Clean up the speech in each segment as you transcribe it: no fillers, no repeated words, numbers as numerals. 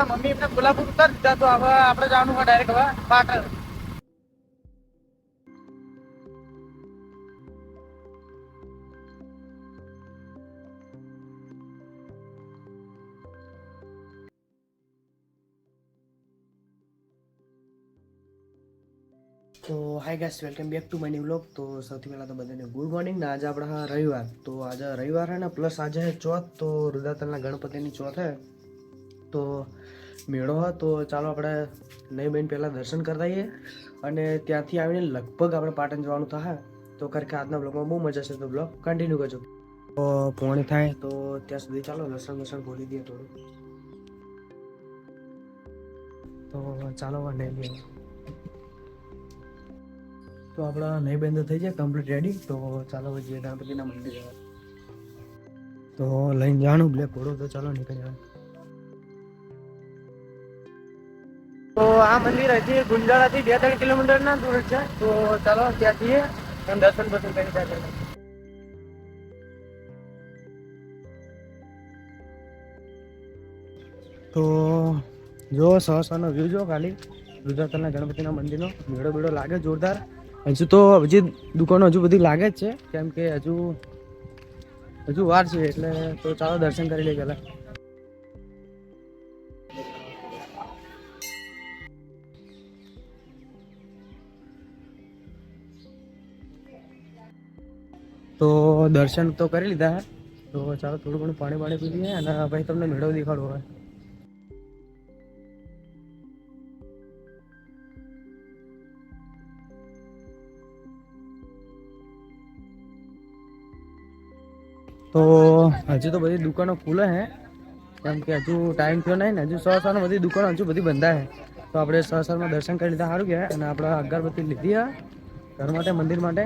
Mummy એમને કોલ્હાપુર ઉતારી દીધા, તો હવે આપણે જવાનું હોય ડાયરેક્ટ હવે પાટણ. તો hi guys, welcome back to my new vlog. તો સૌથી પહેલાં તો બધાને ગુડ મોર્નિંગ ને આજે આપણે રવિવાર, તો આજે રવિવાર હે ને પ્લસ આજે હે ચોથ, તો રુદ્રતલના ગણપતિની ચોથ હે, તો મેળો હોય. તો ચાલો આપણે નહીં બહેન પહેલાં દર્શન કરતા આવીએ અને ત્યાંથી આવીને લગભગ આપણે પાટણ જવાનું થાય. તો કારણ કે આજના બ્લોગમાં બહુ મજા છે, તો બ્લોગ કન્ટિન્યુ કરજો. તો પોણી થાય તો ત્યાં સુધી ચાલો લસણ બોલી દઈએ થોડું. તો ચાલો નહીં બેન, તો આપણા નહીં બંધ થઈ જાય કમ્પ્લીટ રેડી. તો ચાલો જઈએ ગણપતિના મંદિરે. તો લઈને જવાનું બ્લેક ઘોડો, તો ચાલો નીકળી જવાનું. તો આ મંદિર હજી ગુંજાળાથી 2-3 કિલોમીટરના દૂર છે. તો ચાલો ત્યાં જઈએ અને દર્શન કરી જાય. તો જો સહસાનો વ્યૂ જો ખાલી રુદ્રતલના ગણપતિના મંદિરનો મેળો બેડો લાગે જોરદાર. હજુ તો હજી દુકાનો હજુ બધી લાગે જ છે, કેમ કે હજુ વાર છે. એટલે તો ચાલો દર્શન કરી લઈએ પહેલાં. તો દર્શન તો કરી લીધા હે, તો ચાલો થોડું ઘણું પાણી પી લઈએ અને ભાઈ તમને મેળો દેખાડવો હોય. તો હજુ તો બધી દુકાનો ખુલે હે, કેમ કે હજુ ટાઈમ થયો નહીં ને. હજુ સહસાનો બધી દુકાનો હજુ બધી બંધા હે. તો આપણે સહસામાં દર્શન કરી લીધા, સારું કહેવાય. અને આપણે અગરબત્તી લીધી હે ઘર માટે, મંદિર માટે.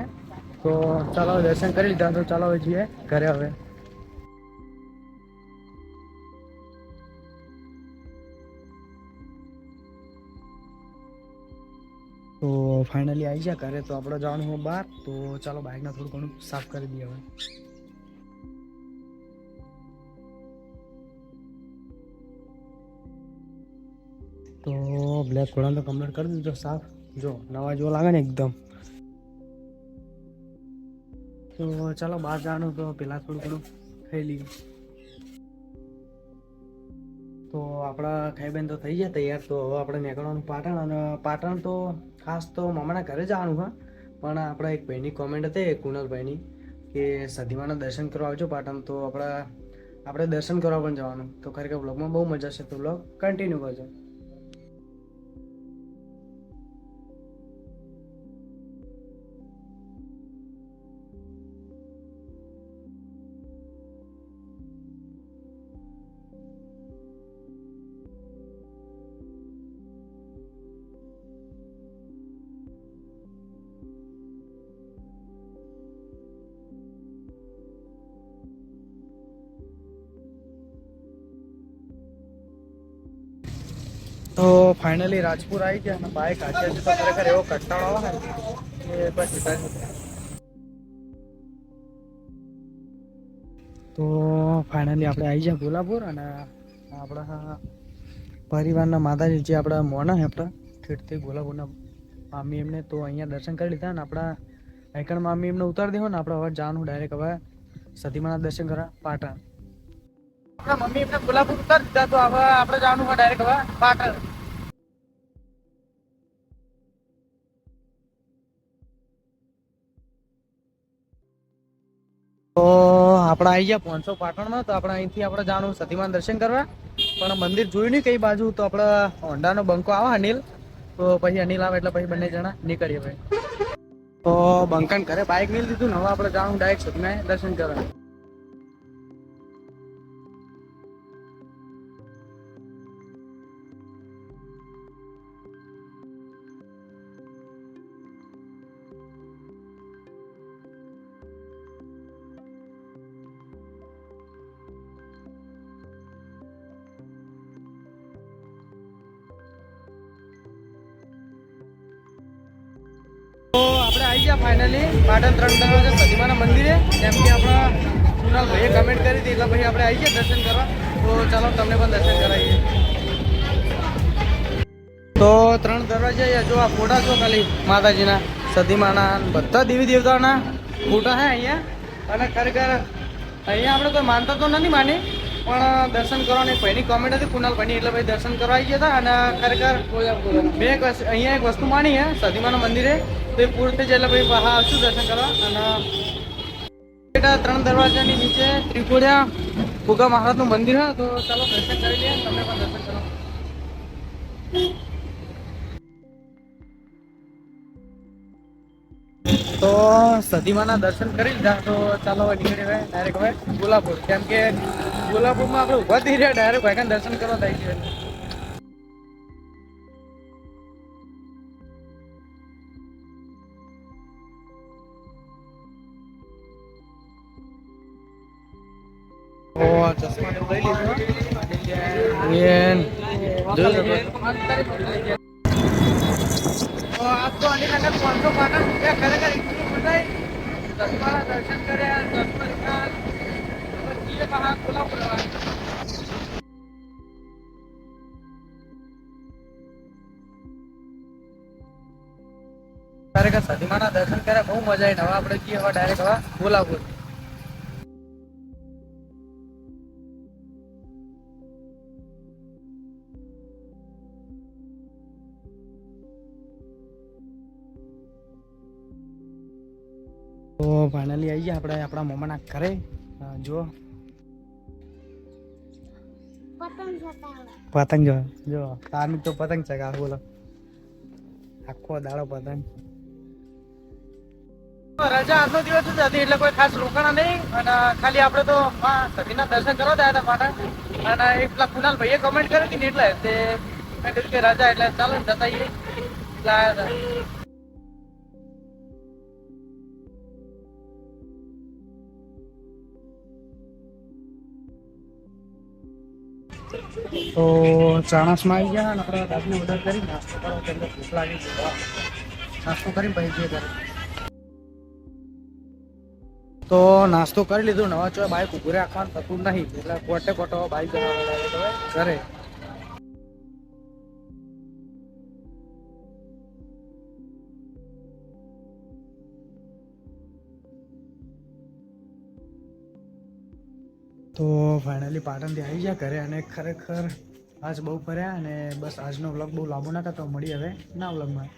તો ચાલો દર્શન કરી લીધા, તો ચાલો હવે જઈએ ઘરે હવે. તો ફાઇનલી આવી ગયા ઘરે. તો આપણે જવાનું હોય બહાર, તો ચાલો બાઇકને થોડું ઘણું સાફ કરી દઈએ હવે. તો બ્લેક ઘોડાને તો કમ્પ્લીટ કરી દીધો સાફ, જો નવા જો લાગે ને એકદમ. તો ચાલો બહાર જવાનું, તો પેલા થોડું ઘણું ખાઈ લઈએ. તો આપણા ખાઈ બેન તો થઈ ગયા તૈયાર. તો હવે આપણે નીકળવાનું પાટણ. અને પાટણ તો ખાસ તો મામાના ઘરે જવાનું હા, પણ આપણા એક ભાઈની કોમેન્ટ હતી કુનલભાઈની કે સધીમાના દર્શન કરવા આવજો પાટણ. તો આપણે દર્શન કરવા પણ જવાનું. તો ખરેખર બ્લોગમાં બહુ મજા છે, તો બ્લોગ કન્ટિન્યુ કરજો. તો ફાઇનલી રાજપુર આવી ગયા અને બાઇક આજે તો ખરેખર એવો કંટાળો આવે ને કે બસ. તો ફાઇનલી આપણે આવી ગયા કોલ્હાપુર. અને આપણા પરિવારના માતાજી જે આપણા મોના છે, આપણા ખેડથી કોલ્હાપુરના મામી એમને તો અહીંયા દર્શન કરી લીધા. અને આપણા આઈકણ મામી એમને ઉતારી દેવો ને આપણે હવે જવાનું ડાયરેક્ટ હવે સતીમાના દર્શન કરવા પાટણ. આપણા મમ્મી એમને કોલ્હાપુર ઉતારી દીધા, તો હવે આપણે જવાનું હોય ડાયરેક્ટ હવે પાટણ. તો આપણે આવી ગયા 500 પાટણમાં. તો આપણે અહીંથી આપણે જવાનું સતીમાન દર્શન કરવા, પણ મંદિર જોયું નહીં કઈ બાજુ. તો આપણે હોન્ડાનો બંકો આવે અનિલ, તો પછી અનિલ આવે એટલે પછી બંને જણા નીકળીએ ભાઈ. તો બંકન ઘરે બાઇક નહીં લીધું ને હવે આપણે જવાનું ડાયરેક્ટ સતીમાએ દર્શન કરવા. તો આપણે આવી ગયા ફાઇનલી પાટણ 3 દરવાજા સતીમાના મંદિરે, જેમ કે આપણા કુનાલ ભાઈએ કમેન્ટ કરી હતી, એટલે પછી આપણે આવી ગયા દર્શન કરવા. તો ચાલો તમને પણ દર્શન કરાવીએ. તો 3 દરવાજા જો આ ફોટા જો ખાલી માતાજીના સતીમાના બધા દેવી દેવતાના ફોટા હે અહીંયા. અને ખરેખર અહીંયા આપણે કોઈ માનતા તો નથી માની, પણ દર્શન કરવાની ભાઈની કોમેન્ટ હતી કુનાલભાઈની, એટલે ભાઈ દર્શન કરવા આવી ગયા હતા. અને ખરેખર મેં અહીંયા એક વસ્તુ માની હે સતીમાના મંદિરે, તો એ પૂર્ણ થઈ જાય એટલે ભાઈ બહાર આવશું દર્શન કરવા. અને 3 દરવાજાની નીચે ત્રિપુરા ભૂગા મહારાજનું મંદિર હે, તો ચાલો દર્શન કરી લઈએ, તમે પણ દર્શન કરો. તો સતીમાના દર્શન કરી લીધા, તો ચાલો હવે નીકળી હવે ડાયરેક્ટ હવે ગોલાપુર, કેમ કે ગોલાપુરમાં આપણે ઉભા થઈ રહ્યા ડાયરેક્ટ ભાઈ દર્શન કરવા થાય છે. ચશ્મા લઈ લીધો. આપ તો આની અંદર 500 રૂપિયા ખરેખર એટલું બધાય ચશ્માના દર્શન કર્યા, ખરેખર સતીમાના દર્શન કર્યા, બહુ મજા આવી. હવે આપણે જઈએ હવે ડાયરેક્ટ હવે ગોલાપુર. તો ફાઇનલી આવી ગયા આપણે આપણા મમ્માના ઘરે. જો પતંગ જો તારની તો પતંગ ચગાવે, બોલો આખો દાડો પતંગ. રજા આજનો દિવસ જ હતી એટલે કોઈ ખાસ રોકાણા નહીં, અને ખાલી આપણે તો સતીના દર્શન કરવા ગયા હતા માટે. અને એક પેલા કુનાલ ભાઈએ કમેન્ટ કરી હતી ને એટલે તે મેં કીધું કે રજા એટલે ચાલો જતા આવીએ એટલે આવ્યા હતા. તો ચાણસમાં આવી ગયા અને આપણે દાદને ઓર્ડર કરી નાસ્તો કરો, કેમ કે ભૂખ લાગી છે. નાસ્તો કરી ભાઈ જે કરે તો નાસ્તો કરી લીધું. નવા ચોય બાઈક ઉભું રાખવાનું થતું નહીં, એટલે કોટે કોટો બાઈક ઘરે. તો ફાઇનલી પાટણથી આવી ગયા ઘરે, અને ખરેખર આજ બહુ ફર્યા. અને બસ આજનો વ્લોગ બહુ લાંબો ના થતો, મળી હવે ના વ્લોગમાં.